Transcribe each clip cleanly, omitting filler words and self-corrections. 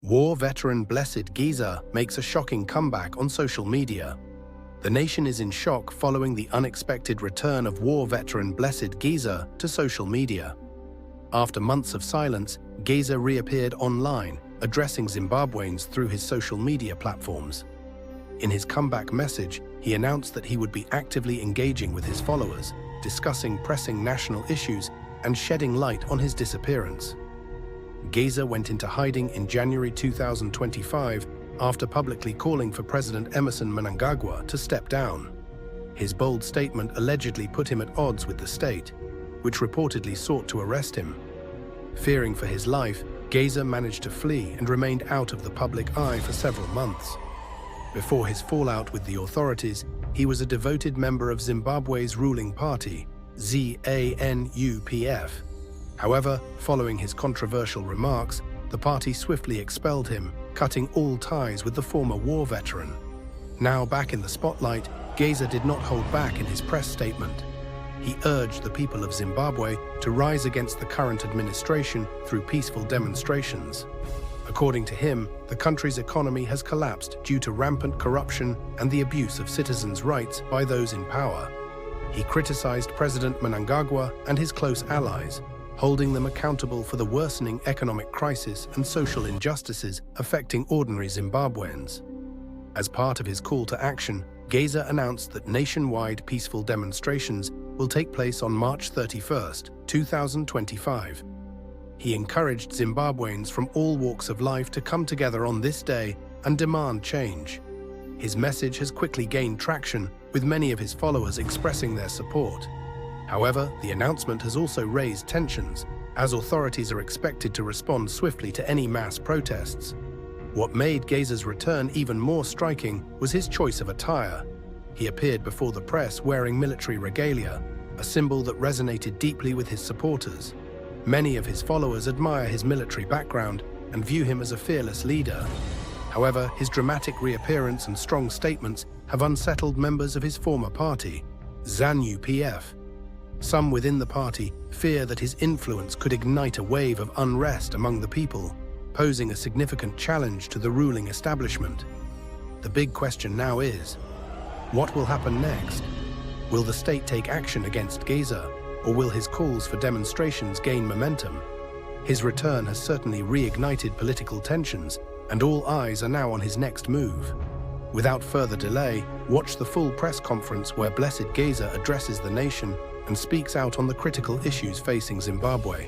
War veteran Blessed Giza makes a shocking comeback on social media. The nation is in shock following the unexpected return of war veteran Blessed Giza to social media. After months of silence, Giza reappeared online, addressing Zimbabweans through his social media platforms. In his comeback message, he announced that he would be actively engaging with his followers, discussing pressing national issues and shedding light on his disappearance. Giza went into hiding in January 2025 after publicly calling for President Emmerson Mnangagwa to step down. His bold statement allegedly put him at odds with the state, which reportedly sought to arrest him. Fearing for his life, Giza managed to flee and remained out of the public eye for several months. Before his fallout with the authorities, he was a devoted member of Zimbabwe's ruling party, ZANU-PF. However, following his controversial remarks, the party swiftly expelled him, cutting all ties with the former war veteran. Now back in the spotlight, Giza did not hold back in his press statement. He urged the people of Zimbabwe to rise against the current administration through peaceful demonstrations. According to him, the country's economy has collapsed due to rampant corruption and the abuse of citizens' rights by those in power. He criticized President Mnangagwa and his close allies, holding them accountable for the worsening economic crisis and social injustices affecting ordinary Zimbabweans. As part of his call to action, Giza announced that nationwide peaceful demonstrations will take place on March 31, 2025. He encouraged Zimbabweans from all walks of life to come together on this day and demand change. His message has quickly gained traction, with many of his followers expressing their support. However, the announcement has also raised tensions, as authorities are expected to respond swiftly to any mass protests. What made Giza's return even more striking was his choice of attire. He appeared before the press wearing military regalia, a symbol that resonated deeply with his supporters. Many of his followers admire his military background and view him as a fearless leader. However, his dramatic reappearance and strong statements have unsettled members of his former party, ZANU-PF. Some within the party fear that his influence could ignite a wave of unrest among the people, posing a significant challenge to the ruling establishment. The big question now is, what will happen next? Will the state take action against Giza, or will his calls for demonstrations gain momentum? His return has certainly reignited political tensions, and all eyes are now on his next move. Without further delay, watch the full press conference where Blessed Giza addresses the nation and speaks out on the critical issues facing Zimbabwe.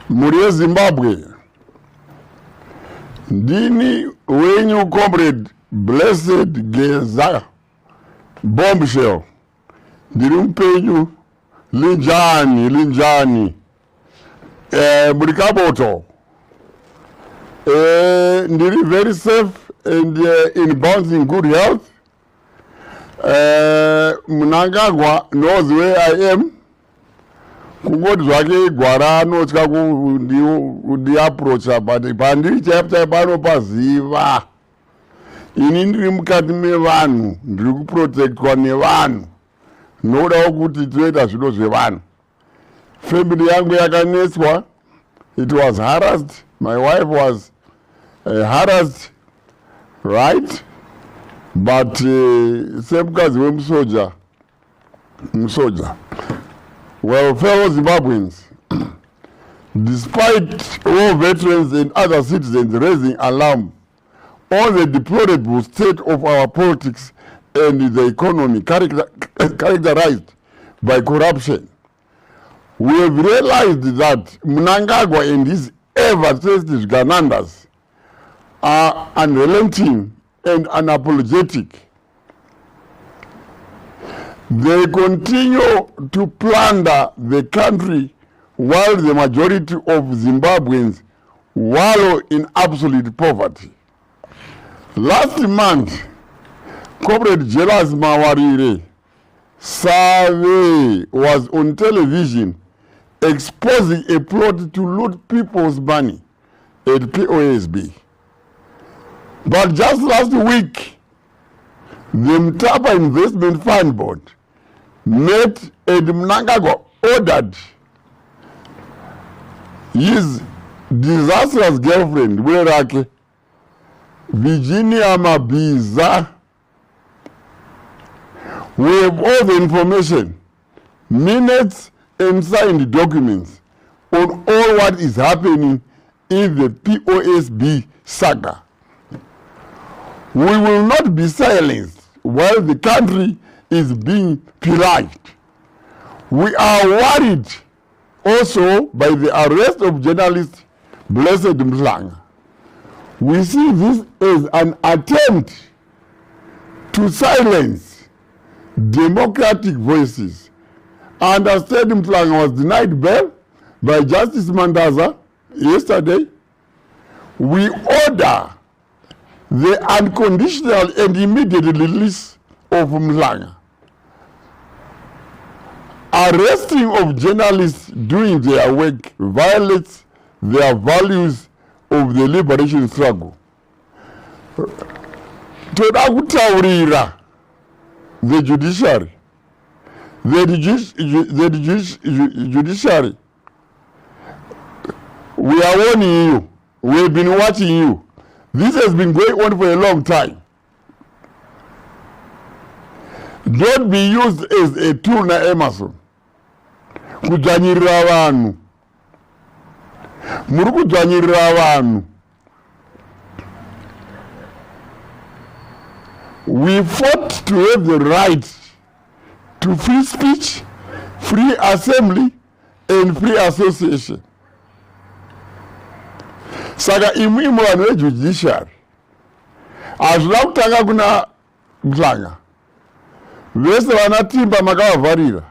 Muri Zimbabwe, ndini wenyu comrade Blessed Giza Bombshell. Ndiri mpenyu linjani muri Kaboto. Ndiri very safe and in bounds in good health. Mnangagwa knows where I am. Kungoti zvake gwara anotya kundi approach but pandiri chaipo panopaziva. Ini ndiri mukati mevanhu, ndiri kuprotectwa nevanhu. Nodawo kuti toita zviro zvevanhu. Family yangu yakanetswa. It was harassed. My wife was harassed, right? But semukadzi wemusoja. Well, fellow Zimbabweans, despite war veterans and other citizens raising alarm on the deplorable state of our politics and the economy characterized by corruption, we have realized that Mnangagwa and his ever-sensitive Ganandas are unrelenting and unapologetic. They continue to plunder the country while the majority of Zimbabweans wallow in absolute poverty. Last month, Comrade Jelas Mawarire Save was on television exposing a plot to loot people's money at POSB. But just last week, the Mtapa Investment Fund Board met and Mnangagwa ordered his disastrous girlfriend, Werake, Virginia Mabiza. We have all the information, minutes and signed documents on all what is happening in the POSB saga. We will not be silenced while the country is being pillaged. We are worried also by the arrest of journalist Blessed Mhlanga. We see this as an attempt to silence democratic voices. Understand Mhlanga was denied bail by Justice Mandaza yesterday. We order the unconditional and immediate release of Mhlanga. Arresting of journalists doing their work violates their values of the liberation struggle. Toda kutaurira the judiciary. Judiciary. We are warning you. We have been watching you. This has been going on for a long time. Don't be used as a tool na Emerson. Kujanyirira vanhu. Muri kujanyirira vanhu. We fought to have the right to free speech, free assembly, and free association. Saka imwe vanhu vejudiciary hazvina kutanga kuna Mhlanga. Vese vana Timba makavavharira,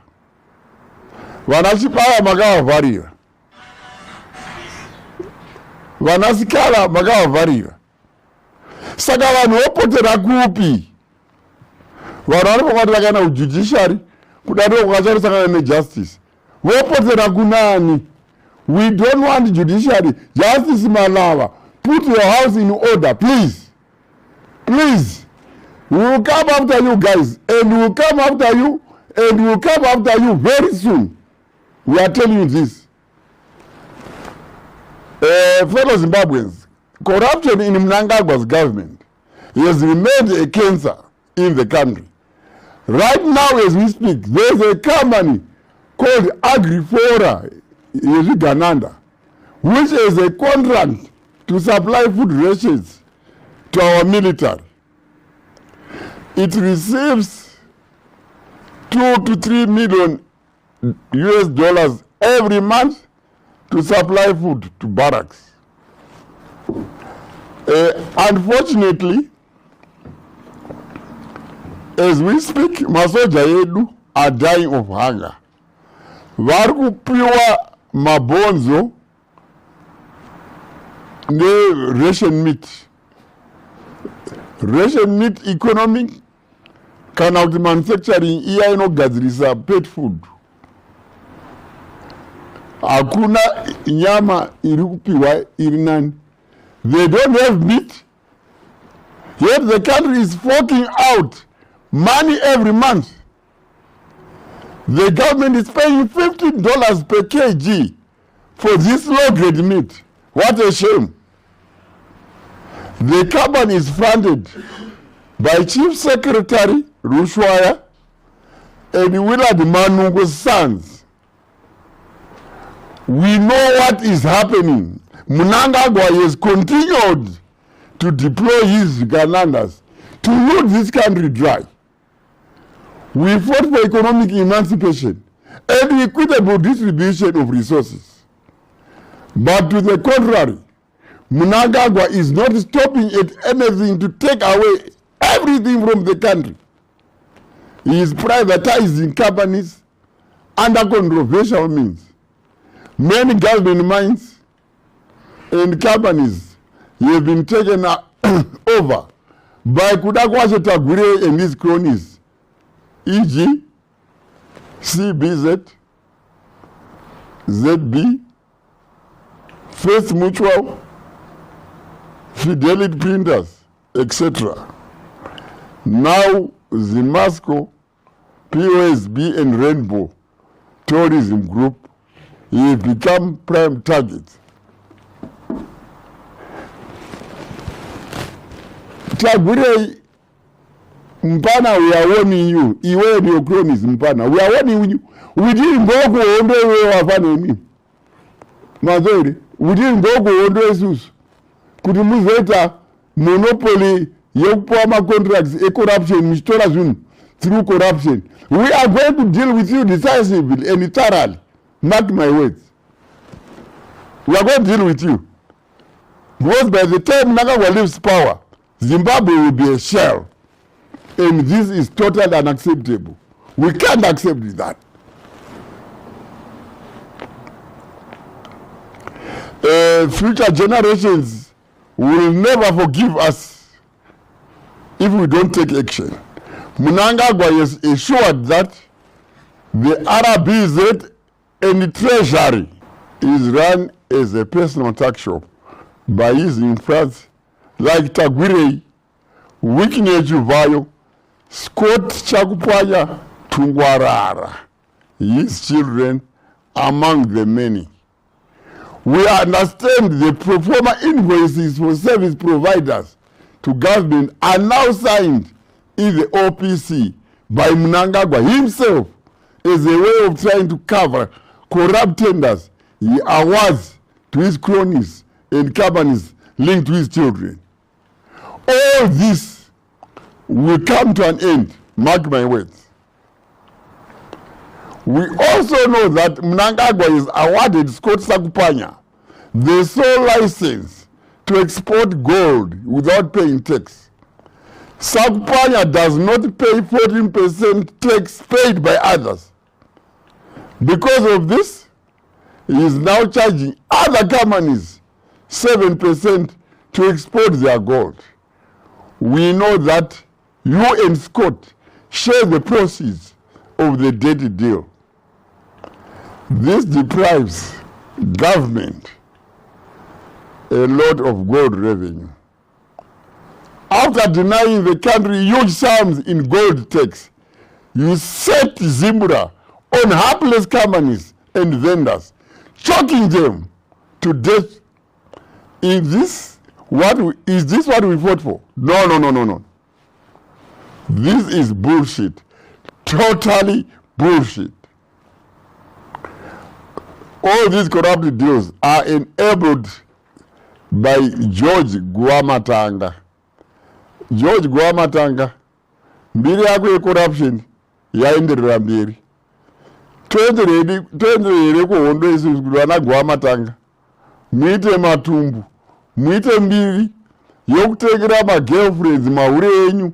vana Chipaya makavavharira, vana Sikala makavavharira. Saka vanhu vopotera kupi? Vanhu vanopakati vakaenda kujudiciary kudaro kukasharisana nejustice. Vopotera kunani? We don't want judiciary. Justice Malava, put your house in order, please. Please. We will come after you guys, and we will come after you, and we will come after you very soon. We are telling you this. Fellow Zimbabweans, corruption in Mnangagwa's government has remained a cancer in the country. Right now as we speak, there is a company called Agrifora Gananda, which is a contract to supply food rations to our military. It receives $2 to $3 million US every month to supply food to barracks. Unfortunately, as we speak, masoja yedu are dying of hunger. Vari kupiwa mabonzo ne ration meat. Ration meat economy kana kuti manufacturing iya inogadzirisa pet food. Hakuna nyama iri kupiwa iri nani. They don't have meat. Yet the country is forking out money every month. The government is paying $50 per kg for this low-grade meat. What a shame. The company is funded by Chief Secretary Rushwaya and Willard Manungo's sons. We know what is happening. Mnangagwa has continued to deploy his Ganandas to loot this country dry. We fought for economic emancipation and equitable distribution of resources. But to the contrary, Mnangagwa is not stopping at anything to take away everything from the country. He is privatizing companies under controversial means. Many government mines and companies have been taken over by kuda kwacho Tagwire and his cronies, e.g. CBZ, ZB, First Mutual, Fidelity Printers, etc. Now Zimasco, POSB and Rainbow Tourism Group have become prime targets. Tagwire, Mpana, we are warning you. Iwe and your cronies, Mpana. We are warning you. We didn't go to Ondo. We didn't go to Ondo. Could you move later? Monopoly, Yopama contracts, a corruption, through corruption. We are going to deal with you decisively and thoroughly. Mark my words. We are going to deal with you. Because by the time Nagawa leaves power, Zimbabwe will be a shell. And this is totally unacceptable. We can't accept that. Future generations will never forgive us if we don't take action. Mnangagwa is assured that the RBZ and the Treasury is run as a personal tax shop by his influence like Tagwire, Wikine Juvayo, Scott Chakupaya, Tungwarara, his children among the many. We understand the pro forma invoices for service providers to government are now signed in the OPC by Mnangagwa himself as a way of trying to cover corrupt tenders he awards to his cronies and companies linked to his children. All this will come to an end, mark my words. We also know that Mnangagwa is awarded Scott Sakupanya the sole license to export gold without paying tax. Sakupanya does not pay 14% tax paid by others. Because of this, he is now charging other companies 7% to export their gold. We know that you and Scott share the proceeds of the dirty deal. This deprives government a lot of gold revenue. After denying the country huge sums in gold tax, you set Zimbra on hapless companies and vendors, choking them to death. Is this what we fought for? No. This is bullshit. Totally bullshit. All these corrupt deals are enabled by George Guamatanga. George Guamatanga, mbiri yako ya corruption yaenderera mbiri. Twende kuhondo isi kulwana Guamatanga. Muite matumbu, muite mbiri, yokutekera ma girlfriends, maure enyu,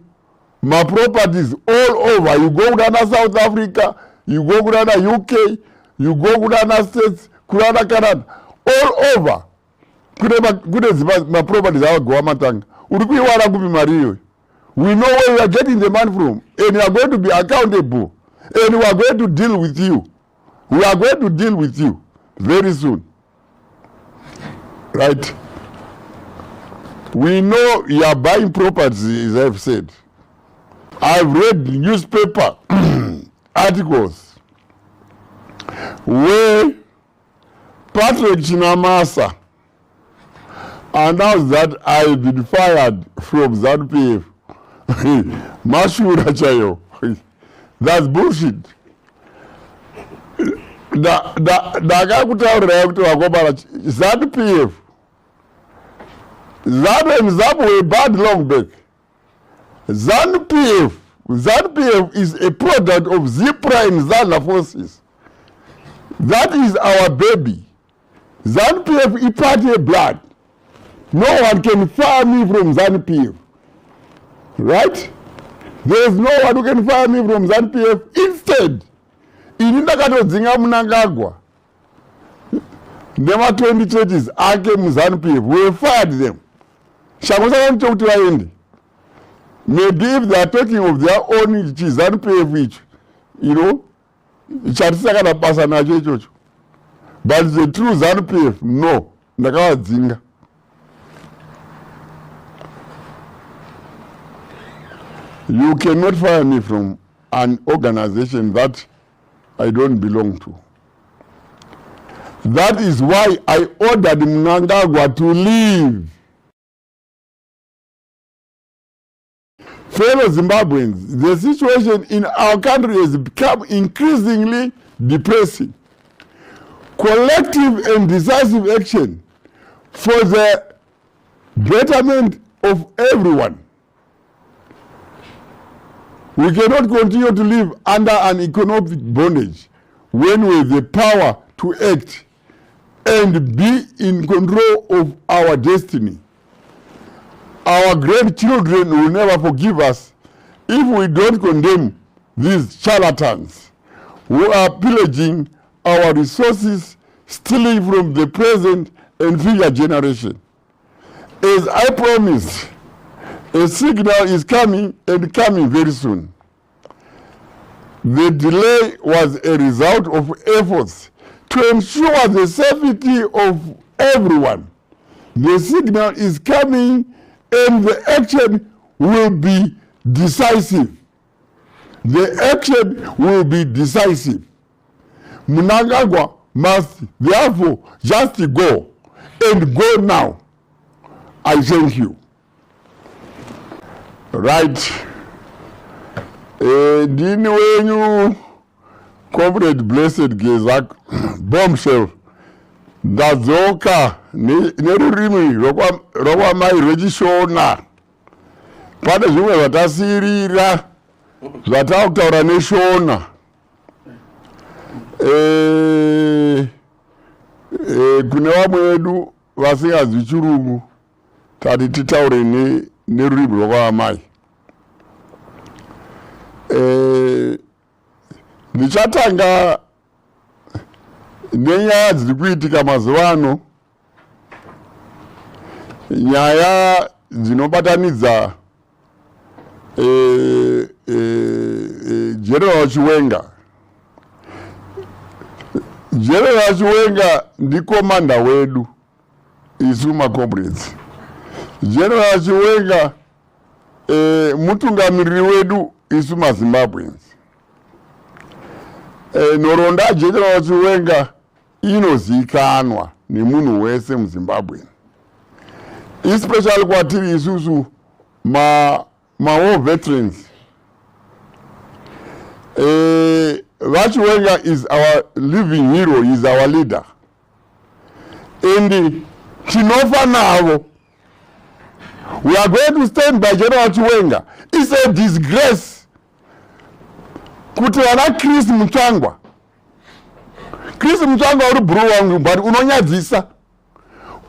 ma properties all over. You go to South Africa, you go to UK, you go to States, kulana Canada, all over. My properties are Guamatanga. We know where we are getting the money from, and we are going to be accountable, and we are going to deal with you. We are going to deal with you very soon. Right? We know you are buying properties, as I've said. I've read newspaper articles where Patrick Chinamasa announced that I had been fired from ZANU-PF. Mashura Chayo. That's bullshit. ZANU-PF. ZANU and ZAPU were bad long back. ZANU-PF is a product of ZIPRA and ZANA forces. That is our baby. ZANU-PF is party blood. No one can fire me from ZANU-PF. Right? There is no one who can fire me from ZANU-PF. Instead, in Ndakatodzinga Mnangagwa, Nema 2030s, ake ZANU-PF, we fired them. Shamusaka mchokuti waende. Maybe if they are talking of their own ZANU-PF, you know, chatisakana basa nacho ichocho. But the true ZANU-PF, no, ndakawadzinga. You cannot fire me from an organization that I don't belong to. That is why I ordered Mnangagwa to leave. Fellow Zimbabweans, the situation in our country has become increasingly depressing. Collective and decisive action for the betterment of everyone. We cannot continue to live under an economic bondage when we have the power to act and be in control of our destiny. Our grandchildren will never forgive us if we don't condemn these charlatans who are pillaging our resources, stealing from the present and future generation. As I promised, a signal is coming and coming very soon. The delay was a result of efforts to ensure the safety of everyone. The signal is coming and the action will be decisive. The action will be decisive. Mnangagwa must therefore just go, and go now. I thank you. Right. Ndini wenyu Comrade Blessed Geza Bombshell ndadzoka nerurimi rwakwamai rwechishona. Pane zvimwe zvatasirira zvatakutaura neshona. Kune vamwe vedu vasinganzwi chirungu tati titaure nerurimi rwakwamai. Ndichatanga nenyaya dziri kuitika mazuva ano, nyaya dzinobatanidza General Chiwenga. General Chiwenga ndikomanda wedu isu macomrades. General Chiwenga mutungamiriri wedu isu maZimbabweans. Noronda General Chiwenga inozikanwa nemunhu wese muZimbabwe. Especially kwatiri isusu war veterans. Chiwenga is our living hero, is our leader. And tinofa navo. We are going to stand by General Chiwenga. It's a disgrace. Kuti vana Chris Mutsvangwa. Chris Mutsvangwa uri bro wangu, but unonyadzisa.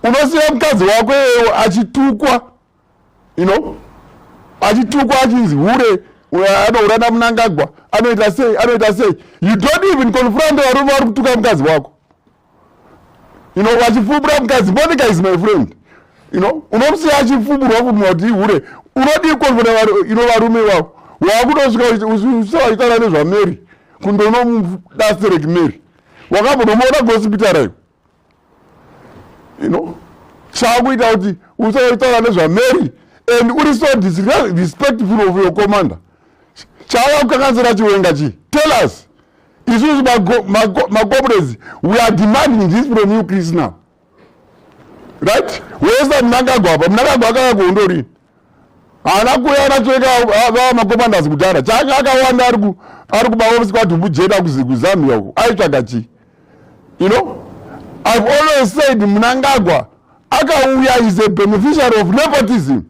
Unosiya mukadzi wako achitukwa, you know, achitukwa achinzi hure anourana Mnangagwa, anoita sei. You don't even confront varume vari kutuka mukadzi wako. You know, vachifubura mukadzi. Monica is my friend. You know, unomusiya achifuburwa kuti hure. Unodi confront varume wako. Wakutosvika usawaitana nezvaMary kundonomudasireki Mary. Wakambondomuona kuhospitara iyo. You know, chakuita kuti usawaitana nezvaMary and uri so disrespectful of your commander. Chavakukanganisira Chiwenga chi. Tell us. Isusu macomrades, we are demanding this from you, Chris, now. Right? Where's Mnangagwa? Mnangagwa akakondori. Anakuya anachoka macommanders kudhara. Chaka akawanda ari kumaofisi kwaDumbu Jeda kuZambia uko. Aitsvaga chi. You know? I've always said Mnangagwa akauya is a beneficiary of nepotism.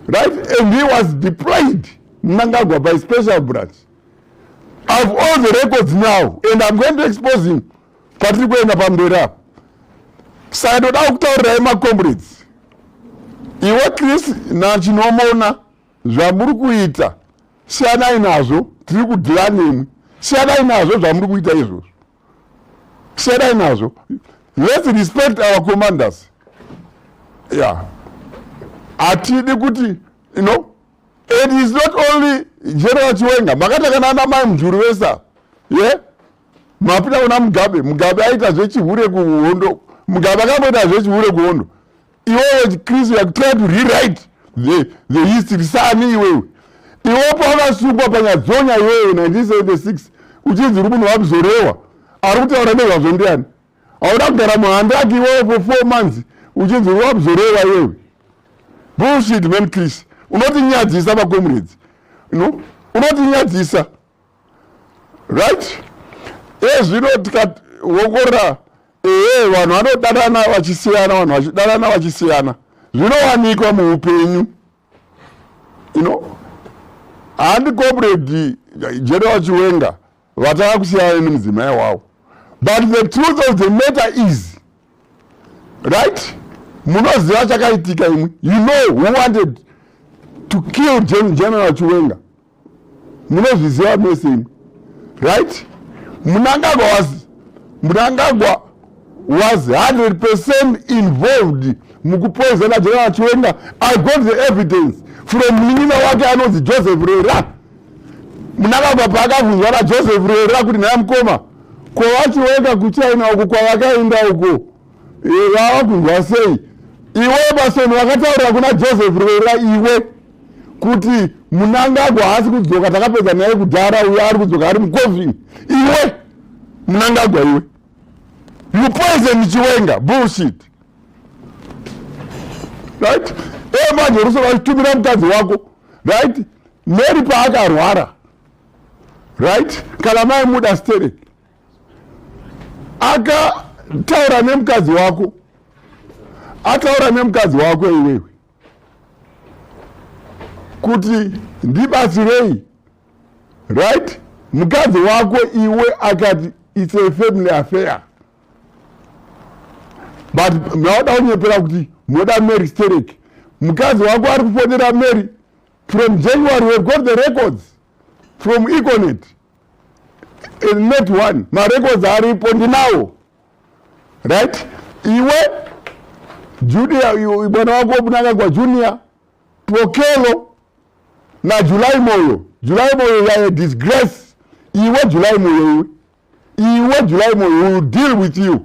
Right? And he was deployed, Mnangagwa, by special branch. I have all the records now, and I'm going to expose him. Particularly in Pambera. So I don't have to tell my comrades. Iwe Chris na chinomona zvamuri kuita siyanai nazvo, tiri kudhila nemi. Siyanai nazvo zvamuri kuita izvozvo. Siyanai nazvo. Let's respect our commanders. Yeah. Atidi kuti, you know, it's not only General Chiwenga. Makata kana ana mai mjuru wesa. Yeah? Mapita kuna Mugabe aita zvechihure kuhondo. Mugabe akaita zvechihure kuhondo. Iwewe Chris, you are trying to rewrite the history. Sani iwewe. Iwepo wakasungwa panyazonya iwewe 1976. Uchinzi rubuno wabzorewa. Aruti warameva zondiani. Auda kugara muhandaki iwewe for 4 months. Uchinzi wabzorewa iwewe. Bullshit, man, Chris. Unotinyadzisa comrades. Unotinyadzisa. Right? Zvino tikawokora vanhu vanodanana vachisiyana, vanhu vachidanana vachisiyana. Zvinowanikwa muupenyu. Handi comrade General Chiwenga vataka kusiyana nemudzimai wavo. But the truth of the matter is, right? Munoziva chakaitika imwe. You know who wanted to kill General Chiwenga. Munozviziva mese imwe. Right? Mnangagwa was 100% involved mukupoisona General Chiwenga. I got the evidence from Minina wake anonzi Joseph Rera. Mnangagwa pakabvunzwa naJoseph Rera kuti naye mukoma kwavachiwenga kuchina uku kwavakaenda uku vavakunzwa sei. Iwe basoni vakataurira kuna Joseph Rera iwe kuti Mnangagwa haasi kudzoka takapedza naye kudhara uye ari kudzoka ari mucoffin. Iwe Mnangagwa iwe. You poison Chiwenga. Bullshit. Right? Manje ruso vachitumira mukadzi wako. Right? Mary paakarwara. Right? Kana mai muda stere. Akataura nemukadzi wako. Ataura nemukadzi wako iwewe. Kuti ndibatsirei. Right? Mukadzi wako iwe akati it's a family affair. But mnauda unyepera kuti moda Mary Sterek. Mukadzi wako ari kufonera Mary from January. We've got the records from Econet. In Net 1. My records are ndinawo. Right? Iwe Junior, bwana wako Mnangagwa Junior, Pokelo na Julai Moyo. Julai Moyo ya disgrace. Iwe Julai Moyo. Iwe Julai Moyo will deal with you.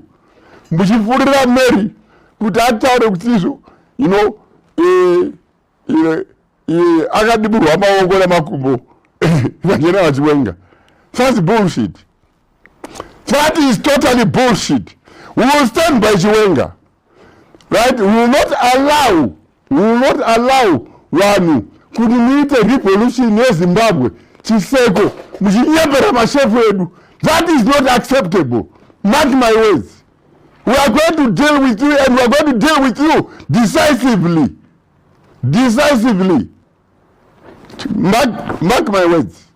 Muchifurira Mary kuti ataure kutizo, akadiburwa maoko namakumbo vaGeneral Chiwenga. That's bullshit. That is totally bullshit. We will stand by Chiwenga. Right? We will not allow vanhu kuti muite revolution yeZimbabwe chiseko muchinyepera mashefu edu. That is not acceptable. Mark my words. We are going to deal with you, and we are going to deal with you decisively. Decisively. Mark my words.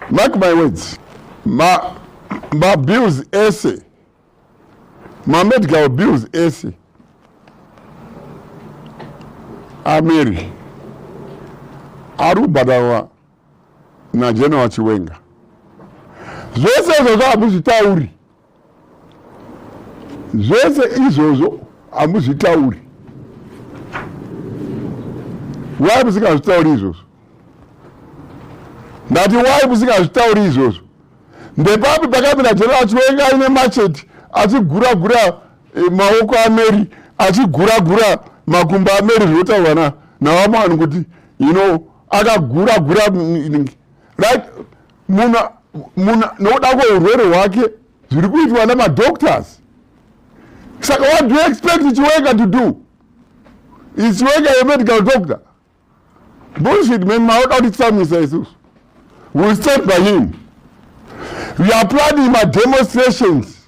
Mark my words. My bills essay. My medical bills essay. Amiri. Arubadawa na General Chiwenga. Zvese zozo amuzvitauri. Zvese izvozo amuzvitauri. Why musingazvitauri izvozvo? Ndati why musingazvitauri izvozvo? Ndepapi pakapinda General Chiwenga ine machete achigura-gura maoko aMary, achigura-gura makumbo aMary zvinotaurwa navamwe vanhu kuti akagura-gura right? Nokuda kweurwere hwake zviri kuitwa namadoctors. Saka what do you expect Chiwenga to do? Is Chiwenga a medical doctor? Bullshit, man. We'll stand by him. We are planning my demonstrations.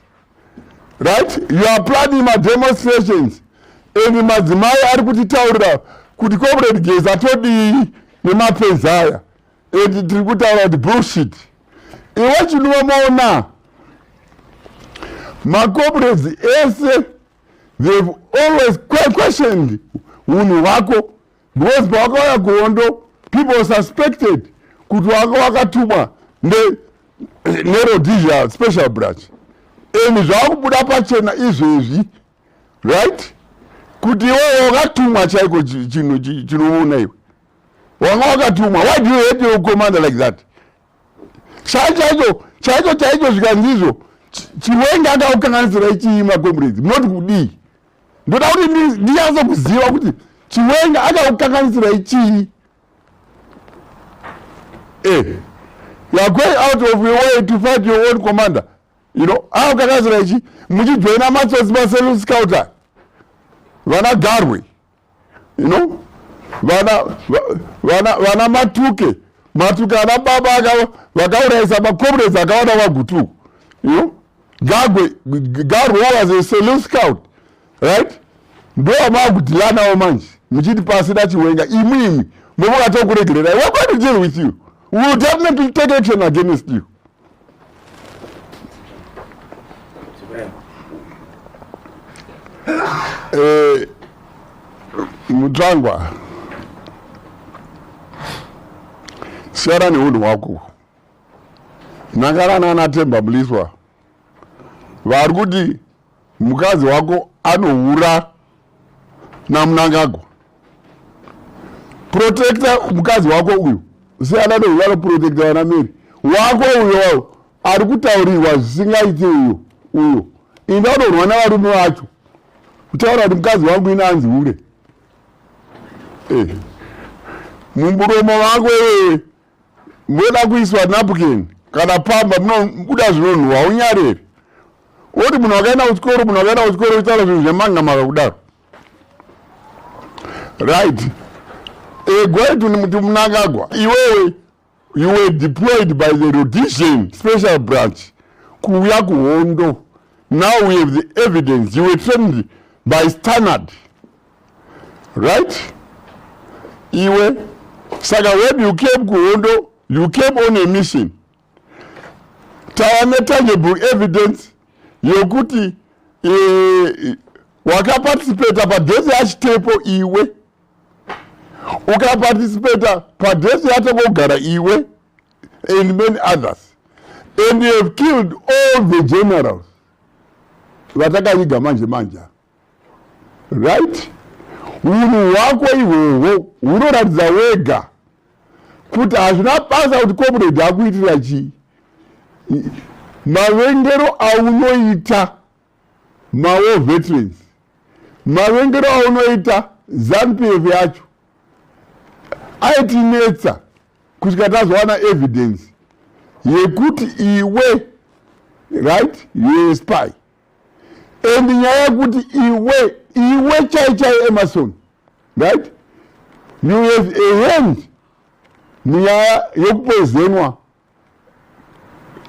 Right? You are planning my demonstrations. And madzimai ari kutitaurira kuti comrade Geza atodi nemapenzi aya. And tiri kutaura kuti bullshit. Iwe chinomaona my comrades ese, they've always questioned unhu hwako, because pawakauya kuhondo people suspected kuti wakatumwa neRhodesia special branch. And zvakubuda pachena right? Kuti iwewe wakatumwa chaiko chinoona iwe. wanga wakatumwa. Why do you hate your commander like that? Chaicho zvikanzizvo Chiwenga akaukanganisira ichiima comrades not kudii. Ndoda kuti ndiyazo kuziva kuti Chiwenga akaukanganisira ichii. You are going out of your way to fight your own commander. You know, akaukanganisira ichi muchijoina matsotsi maselu scouter. Vana Garwe. You know? Vana Matuke ana baba vakauraisa macomrades akawanda vagutu. You know? Garwe was a saloon scout. Right? Ndo amagudhilanawo manje. Muchiti pasina Chiwenga. Imimi. Muvakatokuregerera. We're going to deal with you. We will definitely take action against you. Mutsvangwa. Siyana neunhu hwako. Nakarana naTemba Mliswa. Vari kuti mukadzi wako anohura naMnangagwa. Protecta mukadzi wako uyu. Siyana neunhu protecta vanamiri. Wako uyo ari kutaurirwa zvisingaite uyo. Indaunonwa navarume vacho. Kutaura kuti mukadzi wangu inanzi hure. Mumuromo wako wewe moda kuiswa napkin kana pamba munobuda zvinonhuhwa unyarere. Oti munhu wakaenda kuchikoro utaura zvinhu zvemanga makakudaro. Right. Gwetu muti Mnangagwa. Iwewe you were deployed by the Rhodesian Special Branch kuuya kuhondo. Now we have the evidence. You were trained by Standard. Right? Iwe. Saka when you came kuhondo, you came on a mission. Tawane tangible evidence yokuti wakaparticipate padhesi yachitepo iwe. Ukaparticipate padhesi yatokogara iwe and many others. And you have killed all the generals. Vatakayiga manje. Right? Unhu hwako ihwohwo hunoratidza wega kuti hazvina basa kuti comrade akuitira chii. Mavengero aunoita mawo veterans, mavengero aunoita ZANU-PF yacho aitinetsa kusvika tazowana evidence yekuti iwe, right, you are spy. And nyaya yekuti iwe chai Emerson, right, you have a hand nyaya yokupozenwa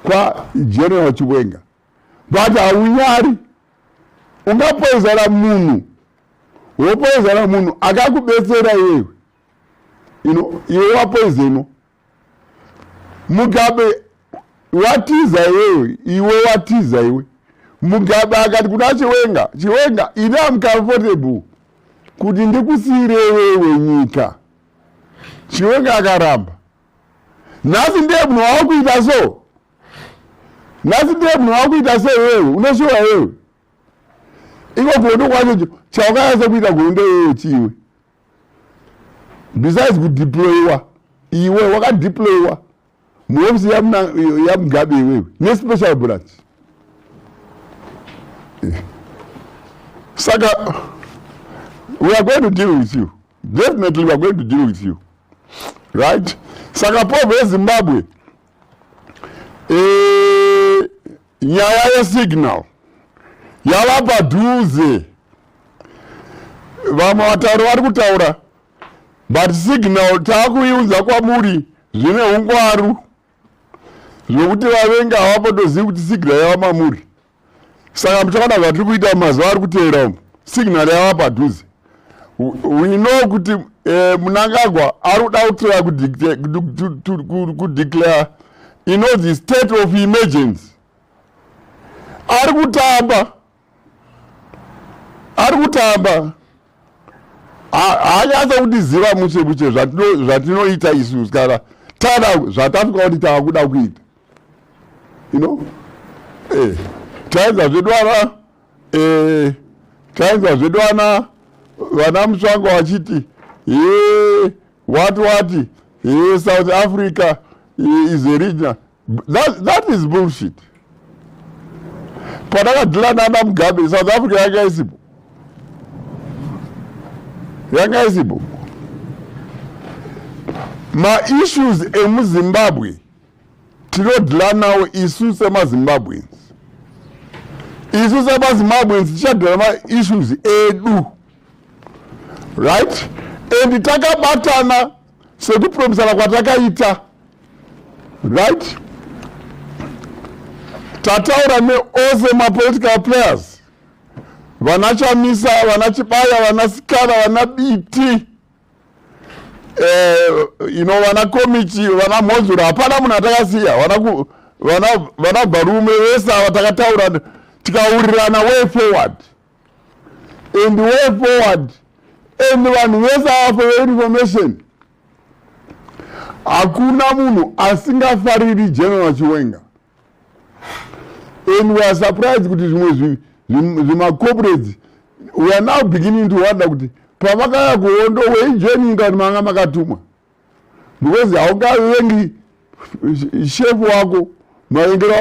kwa General Chiwenga. But haunyari ungapoezana munhu wopoezana munhu akakubetsera iwewe. You know, iwe wapoezenwa Mugabe watiza iwe Mugabe akati kuna Chiwenga ine am comfortable kuti ndikusire wewe nyika. Chiwenga akaramba. Nasi ndiye munhu wakuita so. Wewe unoshuwa wewe. Iko kuondo kwacho chawakaanza kuita kuondo wewe chiwe. Besides kudeploywa, iwe wakadeploywa muofisi ya Mugabe wewe ne special branch. Saka, we are going to deal with you. Definitely we are going to deal with you. Right? Saka povo Zimbabwe. Nyaya yeSignal. Yava padhuze. Vamwe vatauri vari kutaura. But Signal takuiudza kwamuri zvine ungwaru. Zvokuti vavenga havapotozivi kuti Signal yava mamuri. Saka muchakada zvatiri kuita mazuva ari kuteera umu. Signal yava padhuze. We know kuti Mnangagwa ari kuda kudeclare the state of emergency. Ari kutamba. Haanyatsa kutiziva muche zvatinoita isusu kana tana zvatafika kuti tavakuda kuita. You know? Taedza zvedu vana Mutsvangwa vachiti what South Africa is a region. That is bullshit. Patakadhilana ana Mugabe, South Africa yanga isipo. Ma issues emu Zimbabwe tinodhilana nawo isu semaZimbabweans. Isu semaZimbabweans tichadhilana ma issues edu. Right? And takabatana sekupromisana kwatakaita. Right? Tataura neose ma-political players. Vanachamisa, vanachibaya, vanasikana, vanabiti. Vanakomichi, vanamhozura. Hapana munhu atakasiya. Vanabvarume vese ava takataura tikaurirana way forward. And way forward. And vanhu vese ava for information. Hakuna munhu asingafariri General Chiwenga. And we are surprised kuti zvima corporates, we are now beginning to wonder kuti pavakaya kuhondo weijoininga kuti manga makatumwa. Because haukavengi chef wako maendero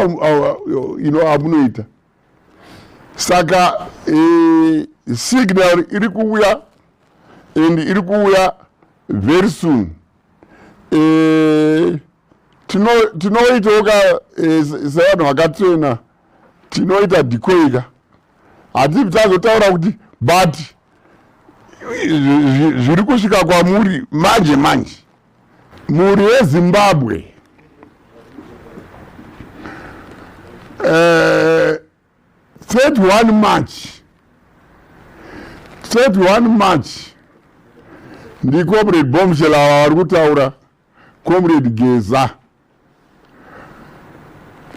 amunoita. Saka signal iri kuuya and iri kuuya very soon. Tinoitoka sevanhu vakatrena tinoita dikoika hatipi tazotaura kuti but zviri kusvika kwamuri manje muri weZimbabwe 31 March ndi comrade Bombshell ava vari kutaura comrade Geza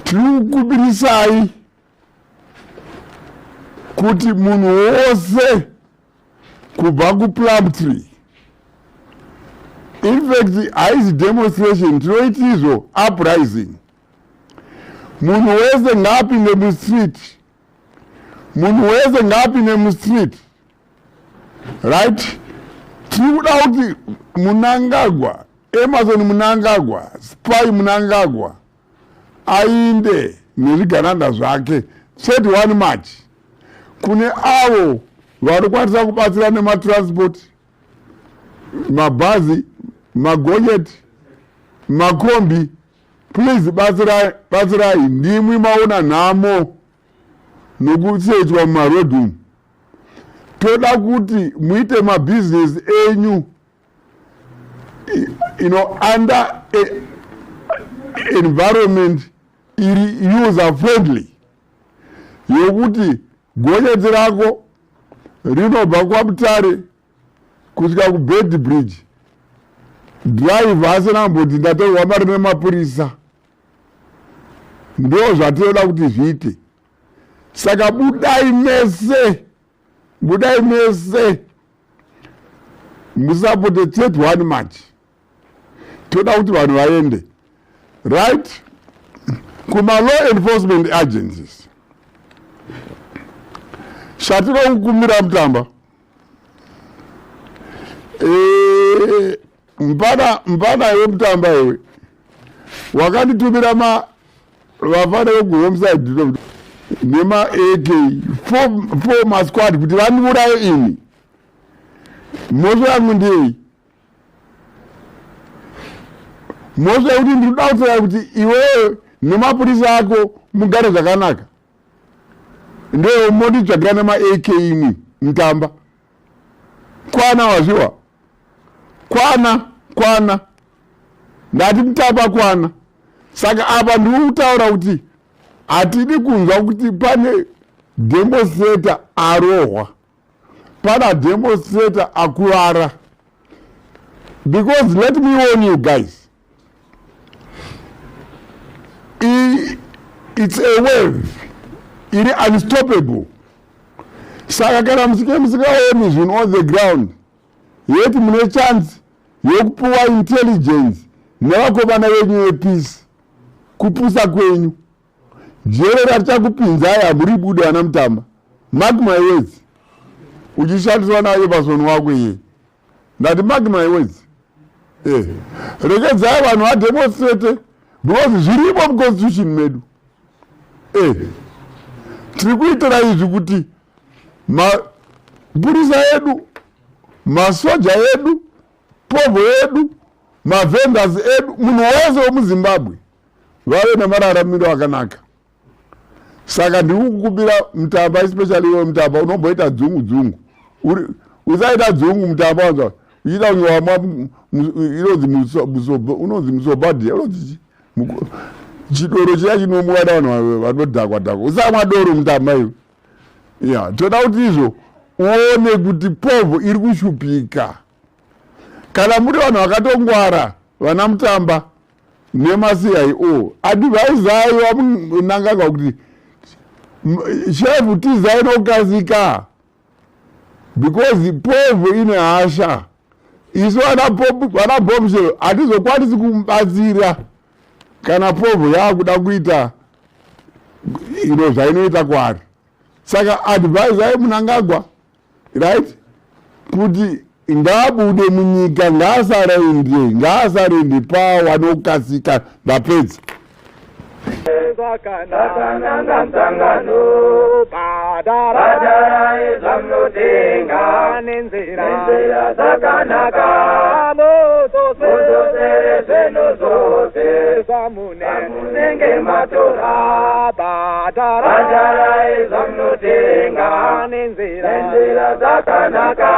tikukubirisai kuti munhu wose kubva kuPlumtree. In fact, haizi demonstration, tinoiti izvo uprising. Munhu wese ngaapinde mustreet. Right? Tirikuda kuti Mnangagwa, Emerson Mnangagwa, Spy Mnangagwa ainde nezvigananda zvake 31 March. Kune avo vari kwanisa kubatsira nematransport, mabhazi, magonyeti, makombi. Please batsirai, ndimwi maona nhamo nokusechwa mumarodhi umu. Toda kuti muite mabusiness enyu under environment iri user friendly yokuti gonyeti rako rinobva kwaMutare kusvika kuBed Bridge, drive asina mboti ndatorwa mari nemapurisa. Ndo zvatinoda kuti zviite. Saka budai mese musapote 31 March. Toda kuti vanhu vaende. Right? Kuma law enforcement agencies. Shatiro kukumira Mutamba. Mpana yeMutamba iwe. Wakanditumira vafana vekuhomeside nema AK 4 masquad kuti vandiuraye ini. Mhosva yangu ndei. Mhosva yekuti ndinoda kutaura kuti iwewe nemapurisa ako mugare zvakanaka. Ndio monditsvagira nema AK imwe Mutamba. Kwana wazviwa. Kwana. Ndati Mutamba kwana. Saka apa ndiri kutaura kuti hatidi kunzwa kuti pane demonstrator arohwa, pana demonstrator akuvara. Because let me warn you guys, it's a wave, it is unstoppable. Saka kana musikaoni zvinhu on the ground, yeti mune chance yokupuwa intelligence nevakomana venyu vepeace kupusa kwenyu. Jere richakupinzai hamuri bude ana Mutamba. Mark my words. Uchishandiswa naye pasoni wako iye. Ndati mark my words. Rekedzai vanhu vademonstrate because zviripo muconstitution medu. Tiri kuitira izvi kuti mapurisa edu, masoja edu, povo edu, mavendors edu, munhu wose wemuZimbabwe vave nemararamiro akanaka. Saka ndiri kukumbira Mutamba, especially iwe Mutamba unomboita dzungu. Usaita dzungu Mutamba wanza. Uchiita unonzi musobhadhi, unonzi chidoro chiya chinomuwada vanhu vanodhakwa. Usamwa doro Mutamba iwe. Toda kuti izvo uone kuti povo iri kushupika. Kana muri vanhu vakatongwara vana Mutamba nema-CIO, advisayi vamunangagwa kuti shefu tizai nokasika because povo ine hasha. Isu vana bombshell hatizokwanisi kumubatsira kana povo yakuda kuita zvainoita kwaari. Saka advisai Mnangagwa, right, kuti ngaabude munyika, ngaasarende pawanokasika ndapedza. Zakananga msangano badara izamnotenga nenzira zakanaka moto sere zeno zose samunenge matora badara izamnotenga nenzira zakanaka